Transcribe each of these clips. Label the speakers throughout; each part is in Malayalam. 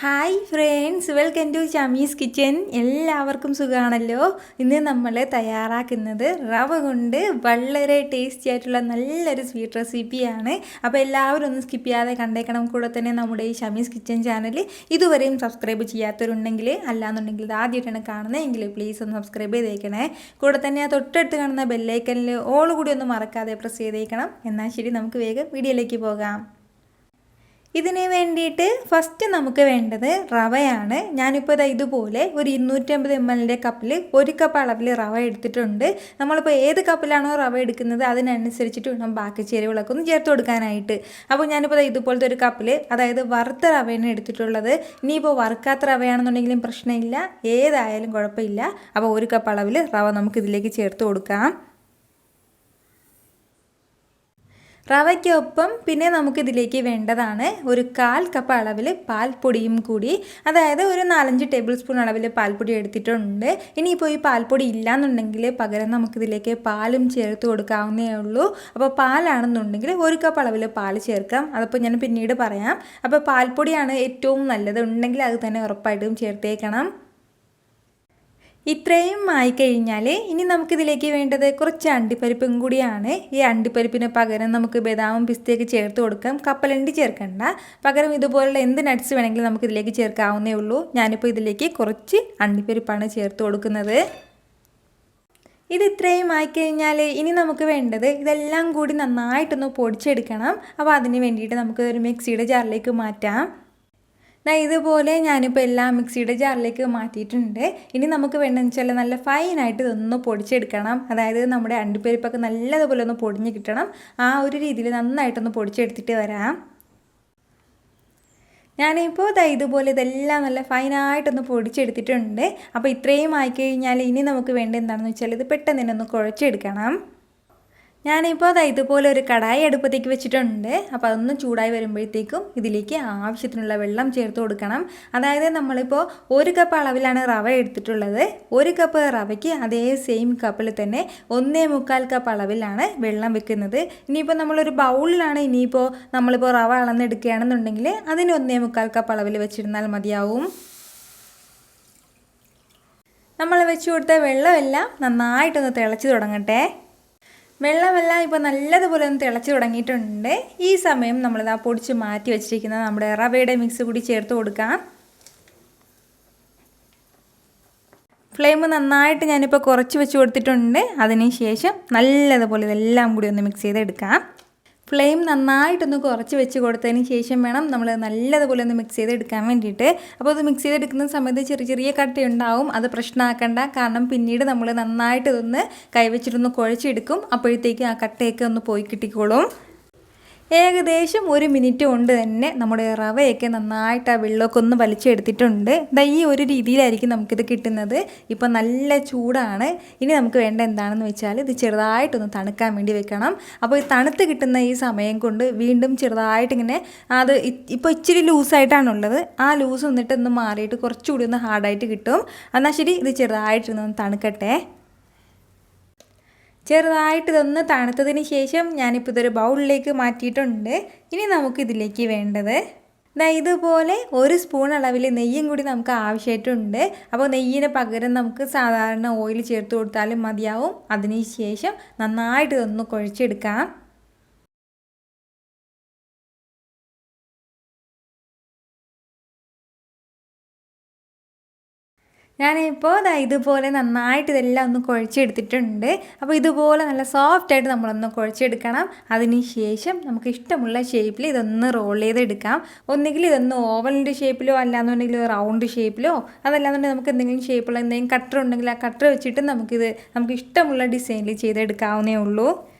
Speaker 1: Hi friends, welcome to Shami's kitchen. എല്ലാവർക്കും സുഖമാണല്ലോ. ഇന്ന് നമ്മൾ തയ്യാറാക്കുന്നത് റവ കൊണ്ട് വളരെ ടേസ്റ്റി ആയിട്ടുള്ള നല്ലൊരു സ്വീറ്റ് റെസിപ്പിയാണ്. അപ്പോൾ എല്ലാവരും ഒന്ന് സ്കിപ്പ് ചെയ്യാതെ കണ്ടേക്കണം. കൂടെ തന്നെ നമ്മുടെ ഈ ഷമീസ് കിച്ചൻ ചാനൽ ഇതുവരെയും സബ്സ്ക്രൈബ് ചെയ്യാത്തവരുണ്ടെങ്കിൽ, അല്ലാന്നുണ്ടെങ്കിൽ ഇത് ആദ്യമായിട്ടാണ് കാണുന്നതെങ്കിൽ പ്ലീസ് ഒന്ന് സബ്സ്ക്രൈബ് ചെയ്തേക്കണേ. കൂടെ തന്നെ ആ തൊട്ടടുത്ത് കാണുന്ന ബെല്ലൈക്കനിൽ ഓൾ കൂടി ഒന്ന് മറക്കാതെ പ്രസ് ചെയ്തേക്കണം. എന്നാൽ ശരി, നമുക്ക് വേഗം വീഡിയോയിലേക്ക് പോകാം. ഇതിന് വേണ്ടിയിട്ട് ഫസ്റ്റ് നമുക്ക് വേണ്ടത് റവയാണ്. ഞാനിപ്പോൾ ഇതുപോലെ ഒരു 250 ml കപ്പിൽ 1 കപ്പ് അളവിൽ റവ എടുത്തിട്ടുണ്ട്. നമ്മളിപ്പോൾ ഏത് കപ്പിലാണോ റവ എടുക്കുന്നത് അതിനനുസരിച്ചിട്ട് വേണം ബാക്കി ചേരുവകളൊക്കെ ഒന്ന് ചേർത്ത് കൊടുക്കാനായിട്ട്. അപ്പോൾ ഞാനിപ്പോൾ ഇതുപോലത്തെ ഒരു കപ്പിൽ, അതായത് വറുത്ത റവയാണ് എടുത്തിട്ടുള്ളത്. ഇനിയിപ്പോൾ വറുക്കാത്ത റവയാണെന്നുണ്ടെങ്കിലും പ്രശ്നമില്ല, ഏതായാലും കുഴപ്പമില്ല. അപ്പോൾ 1 കപ്പ് അളവിൽ റവ നമുക്കിതിലേക്ക് ചേർത്ത് കൊടുക്കാം. റവയ്ക്കൊപ്പം പിന്നെ നമുക്കിതിലേക്ക് വേണ്ടതാണ് ഒരു 1/4 കപ്പ് അളവിൽ പാൽപ്പൊടിയും കൂടി, അതായത് ഒരു 4-5 ടേബിൾ സ്പൂൺ അളവിൽ പാൽപ്പൊടി എടുത്തിട്ടുണ്ട്. ഇനിയിപ്പോൾ ഈ പാൽപ്പൊടി ഇല്ലയെന്നുണ്ടെങ്കിൽ പകരം നമുക്കിതിലേക്ക് പാലും ചേർത്ത് കൊടുക്കാവുന്നേ ഉള്ളൂ. അപ്പോൾ പാലാണെന്നുണ്ടെങ്കിൽ 1 കപ്പ് അളവിൽ പാൽ ചേർക്കാം. അതപ്പോൾ ഞാൻ പിന്നീട് പറയാം. അപ്പോൾ പാൽപ്പൊടിയാണ് ഏറ്റവും നല്ലത്, ഉണ്ടെങ്കിൽ അത് തന്നെ ഉറപ്പായിട്ടും ചേർത്തേക്കണം. ഇത്രയും ആയിക്കഴിഞ്ഞാൽ ഇനി നമുക്കിതിലേക്ക് വേണ്ടത് കുറച്ച് അണ്ടിപ്പരിപ്പും കൂടിയാണ്. ഈ അണ്ടിപ്പരിപ്പിന് പകരം നമുക്ക് ബദാമും പിസ്തയൊക്കെ ചേർത്ത് കൊടുക്കാം. കപ്പലണ്ടി ചേർക്കണ്ട, പകരം ഇതുപോലുള്ള എന്ത് നട്ട്സ് വേണമെങ്കിലും നമുക്കിതിലേക്ക് ചേർക്കാവുന്നേ ഉള്ളൂ. ഞാനിപ്പോൾ ഇതിലേക്ക് കുറച്ച് അണ്ടിപ്പരിപ്പാണ് ചേർത്ത് കൊടുക്കുന്നത്. ഇത് ഇത്രയും ആയിക്കഴിഞ്ഞാൽ ഇനി നമുക്ക് വേണ്ടത് ഇതെല്ലാം കൂടി നന്നായിട്ടൊന്ന് പൊടിച്ചെടുക്കണം. അപ്പോൾ അതിന് വേണ്ടിയിട്ട് നമുക്ക് ഒരു മിക്സിയുടെ ജാറിലേക്ക് മാറ്റാം. ഇതുപോലെ ഞാനിപ്പോൾ എല്ലാം മിക്സിയുടെ ജാറിലേക്ക് മാറ്റിയിട്ടുണ്ട്. ഇനി നമുക്ക് വേണ്ടതെന്ന് വെച്ചാൽ നല്ല ഫൈനായിട്ട് ഇതൊന്ന് പൊടിച്ചെടുക്കണം. അതായത് നമ്മുടെ അണ്ടിപ്പരിപ്പൊക്കെ നല്ലതുപോലെ ഒന്ന് പൊടിഞ്ഞ് കിട്ടണം. ആ ഒരു രീതിയിൽ നന്നായിട്ടൊന്ന് പൊടിച്ചെടുത്തിട്ട് വരാം. ഞാനിപ്പോൾ ഇതുപോലെ ഇതെല്ലാം നല്ല ഫൈനായിട്ടൊന്ന് പൊടിച്ചെടുത്തിട്ടുണ്ട്. അപ്പോൾ ഇത്രയും ആയിക്കഴിഞ്ഞാൽ ഇനി നമുക്ക് വേണ്ടത് എന്താണെന്ന് വെച്ചാൽ ഇത് പെട്ടെന്ന് തന്നെ ഒന്ന് കുഴച്ചെടുക്കണം. ഞാനിപ്പോൾ ഇതുപോലെ ഒരു കടായി അടുപ്പത്തേക്ക് വെച്ചിട്ടുണ്ട്. അപ്പോൾ അതൊന്ന് ചൂടായി വരുമ്പോഴത്തേക്കും ഇതിലേക്ക് ആവശ്യത്തിനുള്ള വെള്ളം ചേർത്ത് കൊടുക്കണം. അതായത് നമ്മളിപ്പോൾ 1 കപ്പ് അളവിലാണ് റവ എടുത്തിട്ടുള്ളത്. 1 കപ്പ് റവയ്ക്ക് അതേ സെയിം കപ്പിൽ തന്നെ 1.25 കപ്പ് അളവിലാണ് വെള്ളം വെക്കുന്നത്. ഇനിയിപ്പോൾ നമ്മളൊരു ബൗളിലാണ് നമ്മളിപ്പോൾ റവ അളന്നെടുക്കുകയാണെന്നുണ്ടെങ്കിൽ അതിന് 1.25 കപ്പ് അളവിൽ വെച്ചിരുന്നാൽ മതിയാവും. നമ്മൾ വെച്ച് കൊടുത്ത വെള്ളമെല്ലാം നന്നായിട്ടൊന്ന് തിളച്ച് തുടങ്ങട്ടെ. വെള്ളമെല്ലാം ഇപ്പോൾ നല്ലതുപോലെ ഒന്ന് തിളച്ച് തുടങ്ങിയിട്ടുണ്ട്. ഈ സമയം നമ്മളിതാ പൊടിച്ച് മാറ്റി വെച്ചിരിക്കുന്ന നമ്മുടെ റവയുടെ മിക്സ് കൂടി ചേർത്ത് കൊടുക്കാം. ഫ്ലെയിം നന്നായിട്ട് ഞാനിപ്പോൾ കുറച്ച് വെച്ച് കൊടുത്തിട്ടുണ്ട്. അതിന് ശേഷം നല്ലതുപോലെ ഇതെല്ലാം കൂടി ഒന്ന് മിക്സ് ചെയ്തെടുക്കാം. ഫ്ലെയിം നന്നായിട്ടൊന്ന് കുറച്ച് വെച്ച് കൊടുത്തതിന് ശേഷം വേണം നമ്മൾ നല്ലതുപോലെ ഒന്ന് മിക്സ് ചെയ്തെടുക്കാൻ വേണ്ടിയിട്ട്. അപ്പോൾ അത് മിക്സ് ചെയ്തെടുക്കുന്ന സമയത്ത് ചെറിയ ചെറിയ കട്ടയുണ്ടാവും, അത് പ്രശ്നമാക്കണ്ട. കാരണം പിന്നീട് നമ്മൾ നന്നായിട്ട് ഇതൊന്ന് കൈവച്ചിട്ടൊന്ന് കുഴച്ചെടുക്കും. അപ്പോഴത്തേക്ക് ആ കട്ടയൊക്കെ ഒന്ന് പോയി കിട്ടിക്കോളും. ഏകദേശം 1 മിനിറ്റ് കൊണ്ട് തന്നെ നമ്മുടെ റവയൊക്കെ നന്നായിട്ട് ആ വെള്ളമൊക്കെ ഒന്ന് വലിച്ചെടുത്തിട്ടുണ്ട്. ഈ ഒരു രീതിയിലായിരിക്കും നമുക്കിത് കിട്ടുന്നത്. ഇപ്പോൾ നല്ല ചൂടാണ്. ഇനി നമുക്ക് വേണ്ട എന്താണെന്ന് വെച്ചാൽ ഇത് ചെറുതായിട്ടൊന്ന് തണുക്കാൻ വേണ്ടി വെക്കണം. അപ്പോൾ ഈ തണുത്ത് കിട്ടുന്ന ഈ സമയം കൊണ്ട് വീണ്ടും ചെറുതായിട്ടിങ്ങനെ അത് ഇപ്പോൾ ഇച്ചിരി ലൂസായിട്ടാണുള്ളത്. ആ ലൂസ് വന്നിട്ടൊന്ന് മാറിയിട്ട് കുറച്ചുകൂടി ഒന്ന് ഹാർഡായിട്ട് കിട്ടും. എന്നാൽ ശരി, ഇത് ചെറുതായിട്ടൊന്ന് തണുക്കട്ടെ. ചെറുതായിട്ട് ഇതൊന്ന് തണുത്തതിന് ശേഷം ഞാനിപ്പോൾ ഇതൊരു ബൗളിലേക്ക് മാറ്റിയിട്ടുണ്ട്. ഇനി നമുക്കിതിലേക്ക് വേണ്ടത് ഇതുപോലെ 1 സ്പൂൺ അളവിൽ നെയ്യും കൂടി നമുക്ക് ആവശ്യമായിട്ടുണ്ട്. അപ്പോൾ നെയ്യിന് പകരം നമുക്ക് സാധാരണ ഓയിൽ ചേർത്ത് കൊടുത്താലും മതിയാവും. അതിന് ശേഷം നന്നായിട്ട് ഇതൊന്ന് കുഴച്ചെടുക്കാം. ഞാനിപ്പോൾ ഇതുപോലെ നന്നായിട്ട് ഇതെല്ലാം ഒന്ന് കുഴച്ചെടുത്തിട്ടുണ്ട്. അപ്പോൾ ഇതുപോലെ നല്ല സോഫ്റ്റായിട്ട് നമ്മളൊന്ന് കുഴച്ചെടുക്കണം. അതിന് ശേഷം നമുക്ക് ഇഷ്ടമുള്ള ഷേപ്പിൽ ഇതൊന്ന് റോൾ ചെയ്തെടുക്കാം. ഒന്നുകിൽ ഇതൊന്ന് ഓവലിൻ്റെ ഷേപ്പിലോ അല്ലാന്നുണ്ടെങ്കിൽ റൗണ്ട് ഷേപ്പിലോ, അതല്ലാന്നുണ്ടെങ്കിൽ നമുക്ക് എന്തെങ്കിലും ഷേപ്പുള്ള എന്തെങ്കിലും കട്ടർ ഉണ്ടെങ്കിൽ ആ കട്ടർ വെച്ചിട്ട് നമുക്ക് ഇഷ്ടമുള്ള ഡിസൈനിൽ ചെയ്തെടുക്കാവുന്നേ ഉള്ളൂ.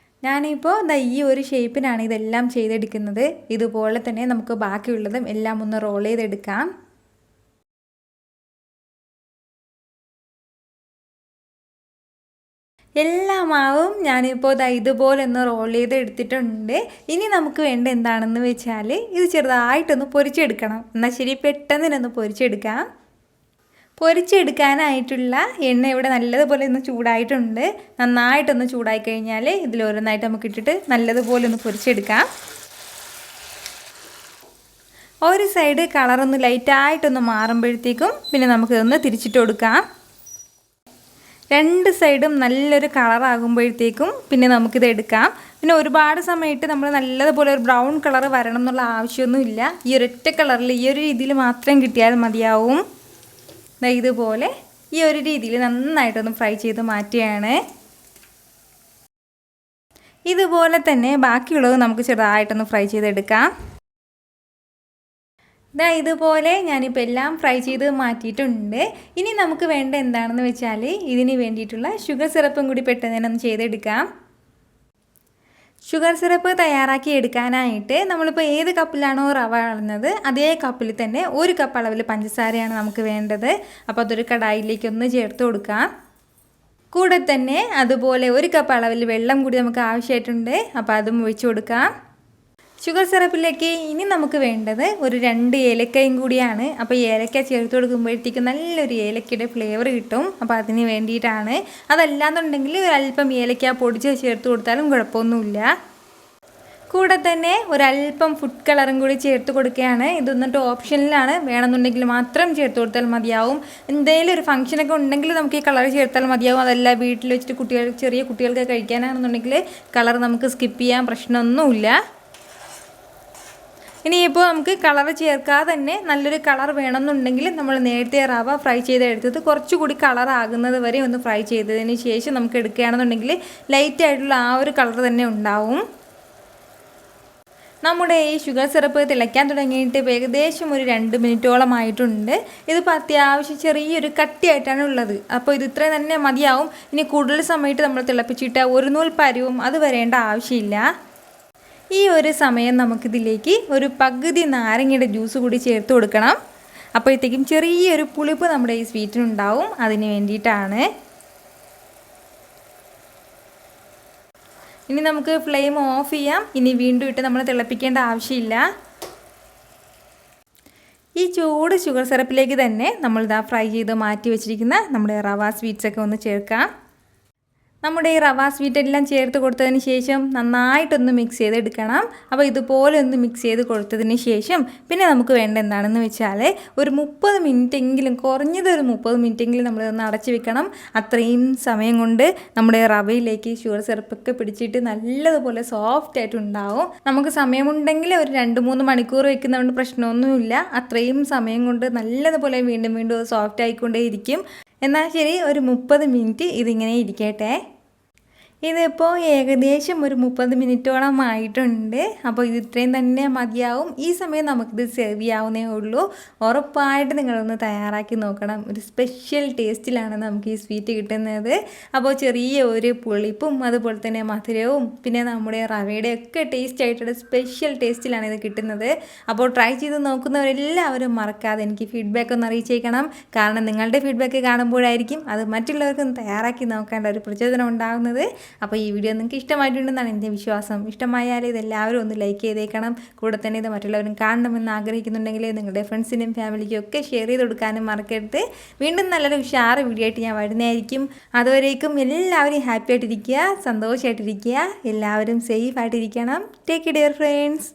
Speaker 1: ഞാനിപ്പോൾ ഈ ഒരു ഷേപ്പിനാണ് ഇതെല്ലാം ചെയ്തെടുക്കുന്നത്. ഇതുപോലെ തന്നെ നമുക്ക് ബാക്കിയുള്ളതും എല്ലാം ഒന്ന് റോൾ ചെയ്തെടുക്കാം. എല്ലാ മാവും ഞാനിപ്പോൾ ഇതുപോലെ ഒന്ന് റോൾ ചെയ്ത് എടുത്തിട്ടുണ്ട്. ഇനി നമുക്ക് വേണ്ട എന്താണെന്ന് വെച്ചാൽ ഇത് ചെറുതായിട്ടൊന്ന് പൊരിച്ചെടുക്കണം. എന്നാൽ ശരി, പെട്ടെന്ന് തന്നെ ഒന്ന് പൊരിച്ചെടുക്കാം. പൊരിച്ചെടുക്കാനായിട്ടുള്ള എണ്ണ ഇവിടെ നല്ലതുപോലെ ഒന്ന് ചൂടായിട്ടുണ്ട്. നന്നായിട്ടൊന്ന് ചൂടായി കഴിഞ്ഞാൽ ഇതിൽ ഓരോന്നായിട്ട് നമുക്ക് ഇട്ടിട്ട് നല്ലതുപോലെ ഒന്ന് പൊരിച്ചെടുക്കാം. ഒരു സൈഡ് കളറൊന്ന് ലൈറ്റായിട്ടൊന്ന് മാറുമ്പോഴത്തേക്കും പിന്നെ നമുക്കിതൊന്ന് തിരിച്ചിട്ട് കൊടുക്കാം. രണ്ട് സൈഡും നല്ലൊരു കളറാകുമ്പോഴത്തേക്കും പിന്നെ നമുക്കിത് എടുക്കാം. പിന്നെ ഒരുപാട് സമയത്ത് നമ്മൾ നല്ലതുപോലെ ഒരു ബ്രൗൺ കളർ വരണം എന്നുള്ള ആവശ്യമൊന്നുമില്ല. ഈ ഒരൊറ്റ കളറിൽ ഈ ഒരു രീതിയിൽ മാത്രം കിട്ടിയാൽ മതിയാവും. ഇതുപോലെ ഈ ഒരു രീതിയിൽ നന്നായിട്ടൊന്ന് ഫ്രൈ ചെയ്ത് മാറ്റുകയാണ്. ഇതുപോലെ തന്നെ ബാക്കിയുള്ളത് നമുക്ക് ചെറുതായിട്ടൊന്ന് ഫ്രൈ ചെയ്തെടുക്കാം. ഇതുപോലെ ഞാനിപ്പോൾ എല്ലാം ഫ്രൈ ചെയ്ത് മാറ്റിയിട്ടുണ്ട്. ഇനി നമുക്ക് വേണ്ട എന്താണെന്ന് വെച്ചാൽ ഇതിന് വേണ്ടിയിട്ടുള്ള ഷുഗർ സിറപ്പും കൂടി പെട്ടെന്ന് തന്നെ ഒന്ന് ചെയ്തെടുക്കാം. ഷുഗർ സിറപ്പ് തയ്യാറാക്കി എടുക്കാനായിട്ട് നമ്മളിപ്പോൾ ഏത് കപ്പിലാണോ റവ അളന്നത് അതേ കപ്പിൽ തന്നെ 1 കപ്പ് അളവിൽ പഞ്ചസാരയാണ് നമുക്ക് വേണ്ടത്. അപ്പോൾ അതൊരു കടായിലേക്കൊന്ന് ചേർത്ത് കൊടുക്കാം. കൂടെ തന്നെ അതുപോലെ 1 കപ്പ് അളവിൽ വെള്ളം കൂടി നമുക്ക് ആവശ്യമായിട്ടുണ്ട്. അപ്പോൾ അതും ഒഴിച്ച് കൊടുക്കാം. ഷുഗർ സിറപ്പിലേക്ക് ഇനി നമുക്ക് വേണ്ടത് ഒരു 2 ഏലക്കയും കൂടിയാണ്. അപ്പോൾ ഏലക്ക ചേർത്ത് കൊടുക്കുമ്പോഴത്തേക്കും നല്ലൊരു ഏലക്കയുടെ ഫ്ലേവർ കിട്ടും. അപ്പോൾ അതിന് വേണ്ടിയിട്ടാണ്. അതല്ലാന്നുണ്ടെങ്കിൽ ഒരല്പം ഏലക്ക പൊടിച്ച് ചേർത്ത് കൊടുത്താലും കുഴപ്പമൊന്നുമില്ല. കൂടെ തന്നെ ഒരല്പം ഫുഡ് കളറും കൂടി ചേർത്ത് കൊടുക്കുകയാണ്. ഇതൊന്നിട്ട് ഓപ്ഷനിലാണ്, വേണമെന്നുണ്ടെങ്കിൽ മാത്രം ചേർത്ത് കൊടുത്താൽ മതിയാവും. എന്തെങ്കിലും ഒരു ഫംഗ്ഷനൊക്കെ ഉണ്ടെങ്കിൽ നമുക്ക് ഈ കളർ ചേർത്താൽ മതിയാവും. അതല്ല വീട്ടിൽ വെച്ചിട്ട് ചെറിയ കുട്ടികൾക്ക് കഴിക്കാനാണെന്നുണ്ടെങ്കിൽ കളർ നമുക്ക് സ്കിപ്പ് ചെയ്യാൻ പ്രശ്നമൊന്നുമില്ല. ഇനിയിപ്പോൾ നമുക്ക് കളർ ചേർക്കാതെ തന്നെ നല്ലൊരു കളർ വേണമെന്നുണ്ടെങ്കിൽ നമ്മൾ നേരത്തെ റവ ഫ്രൈ ചെയ്തെടുത്തത് കുറച്ചുകൂടി കളർ ആകുന്നത് വരെ ഒന്ന് ഫ്രൈ ചെയ്തതിന് ശേഷം നമുക്ക് എടുക്കുകയാണെന്നുണ്ടെങ്കിൽ ലൈറ്റായിട്ടുള്ള ആ ഒരു കളർ തന്നെ ഉണ്ടാവും. നമ്മുടെ ഈ ഷുഗർ സിറപ്പ് തിളയ്ക്കാൻ തുടങ്ങിയിട്ട് ഏകദേശം ഒരു 2 മിനിറ്റോളം ആയിട്ടുണ്ട്. ഇതിപ്പോൾ അത്യാവശ്യം ചെറിയൊരു കട്ടിയായിട്ടാണ് ഉള്ളത്. അപ്പോൾ ഇത് ഇത്രയും തന്നെ മതിയാവും. ഇനി കൂടുതൽ സമയത്ത് നമ്മൾ തിളപ്പിച്ചിട്ട് ഒരു നൂൽ പരുവും അത് വരേണ്ട ആവശ്യമില്ല. ഈ ഒരു സമയം നമുക്കിതിലേക്ക് ഒരു പകുതി നാരങ്ങയുടെ ജ്യൂസ് കൂടി ചേർത്ത് കൊടുക്കണം. അപ്പോഴത്തേക്കും ചെറിയൊരു പുളിപ്പ് നമ്മുടെ ഈ സ്വീറ്റിനുണ്ടാവും. അതിന് വേണ്ടിയിട്ടാണ്. ഇനി നമുക്ക് ഫ്ലെയിം ഓഫ് ചെയ്യാം. ഇനി വീണ്ടും ഇട്ട് നമ്മൾ തിളപ്പിക്കേണ്ട ആവശ്യമില്ല. ഈ ചൂട് ഷുഗർ സിറപ്പിലേക്ക് തന്നെ നമ്മളിതാ ഫ്രൈ ചെയ്ത് മാറ്റി വെച്ചിരിക്കുന്ന നമ്മുടെ റവ സ്വീറ്റ്സൊക്കെ ഒന്ന് ചേർക്കാം. നമ്മുടെ ഈ റവ സ്വീറ്റ് എല്ലാം ചേർത്ത് കൊടുത്തതിന് ശേഷം നന്നായിട്ടൊന്ന് മിക്സ് ചെയ്തെടുക്കണം. അപ്പോൾ ഇതുപോലെ ഒന്ന് മിക്സ് ചെയ്ത് കൊടുത്തതിന് ശേഷം പിന്നെ നമുക്ക് വേണ്ട എന്താണെന്ന് വെച്ചാൽ ഒരു 30 മിനിറ്റെങ്കിലും, കുറഞ്ഞത് ഒരു 30 മിനിറ്റെങ്കിലും നമ്മളൊന്ന് അടച്ചു വെക്കണം. അത്രയും സമയം കൊണ്ട് നമ്മുടെ റവയിലേക്ക് ഷുഗർ സിറപ്പൊക്കെ പിടിച്ചിട്ട് നല്ലതുപോലെ സോഫ്റ്റ് ആയിട്ടുണ്ടാവും. നമുക്ക് സമയമുണ്ടെങ്കിൽ ഒരു 2-3 മണിക്കൂർ വെക്കുന്നതുകൊണ്ട് പ്രശ്നമൊന്നുമില്ല. അത്രയും സമയം കൊണ്ട് നല്ലതുപോലെ വീണ്ടും വീണ്ടും സോഫ്റ്റ് ആയിക്കൊണ്ടേയിരിക്കും. എന്നാൽ ശരി, ഒരു 30 മിനിറ്റ് ഇതിങ്ങനെ ഇരിക്കട്ടെ. ഇതിപ്പോൾ ഏകദേശം ഒരു 30 മിനിറ്റോളം ആയിട്ടുണ്ട്. അപ്പോൾ ഇത് ഇത്രയും തന്നെ മതിയാവും. ഈ സമയം നമുക്കിത് സെർവ് ചെയ്യാവുന്നേ ഉള്ളൂ. ഉറപ്പായിട്ട് നിങ്ങളൊന്ന് തയ്യാറാക്കി നോക്കണം. ഒരു സ്പെഷ്യൽ ടേസ്റ്റിലാണ് നമുക്ക് ഈ സ്വീറ്റ് കിട്ടുന്നത്. അപ്പോൾ ചെറിയ ഒരു പുളിപ്പും അതുപോലെ തന്നെ മധുരവും പിന്നെ നമ്മുടെ റവയുടെ ഒക്കെ ടേസ്റ്റ് ആയിട്ടുള്ള സ്പെഷ്യൽ ടേസ്റ്റിലാണ് ഇത് കിട്ടുന്നത്. അപ്പോൾ ട്രൈ ചെയ്ത് നോക്കുന്നവരെല്ലാവരും മറക്കാതെ എനിക്ക് ഫീഡ്ബാക്ക് ഒന്ന് അറിയിച്ചേക്കണം. കാരണം നിങ്ങളുടെ ഫീഡ്ബാക്ക് കാണുമ്പോഴായിരിക്കും അത് മറ്റുള്ളവർക്കൊന്ന് തയ്യാറാക്കി നോക്കേണ്ട ഒരു പ്രചോദനം ഉണ്ടാകുന്നത്. അപ്പോൾ ഈ വീഡിയോ നിങ്ങൾക്ക് ഇഷ്ടമായിട്ടുണ്ടെന്നാണ് എൻ്റെ വിശ്വാസം. ഇഷ്ടമായാൽ ഇതെല്ലാവരും ഒന്ന് ലൈക്ക് ചെയ്തേക്കണം. കൂടെ തന്നെ ഇത് മറ്റുള്ളവരും കാണണമെന്ന് ആഗ്രഹിക്കുന്നുണ്ടെങ്കിൽ നിങ്ങളുടെ ഫ്രണ്ട്സിനും ഫാമിലിക്കും ഒക്കെ ഷെയർ ചെയ്ത് കൊടുക്കാനും മറക്കരുത്. വീണ്ടും നല്ലൊരു ഉഷാറ് വീഡിയോ ആയിട്ട് ഞാൻ വരുന്നതായിരിക്കും. അതുവരേക്കും എല്ലാവരും ഹാപ്പി ആയിട്ടിരിക്കുക, സന്തോഷമായിട്ടിരിക്കുക, എല്ലാവരും സേഫ് ആയിട്ടിരിക്കണം. Take care friends.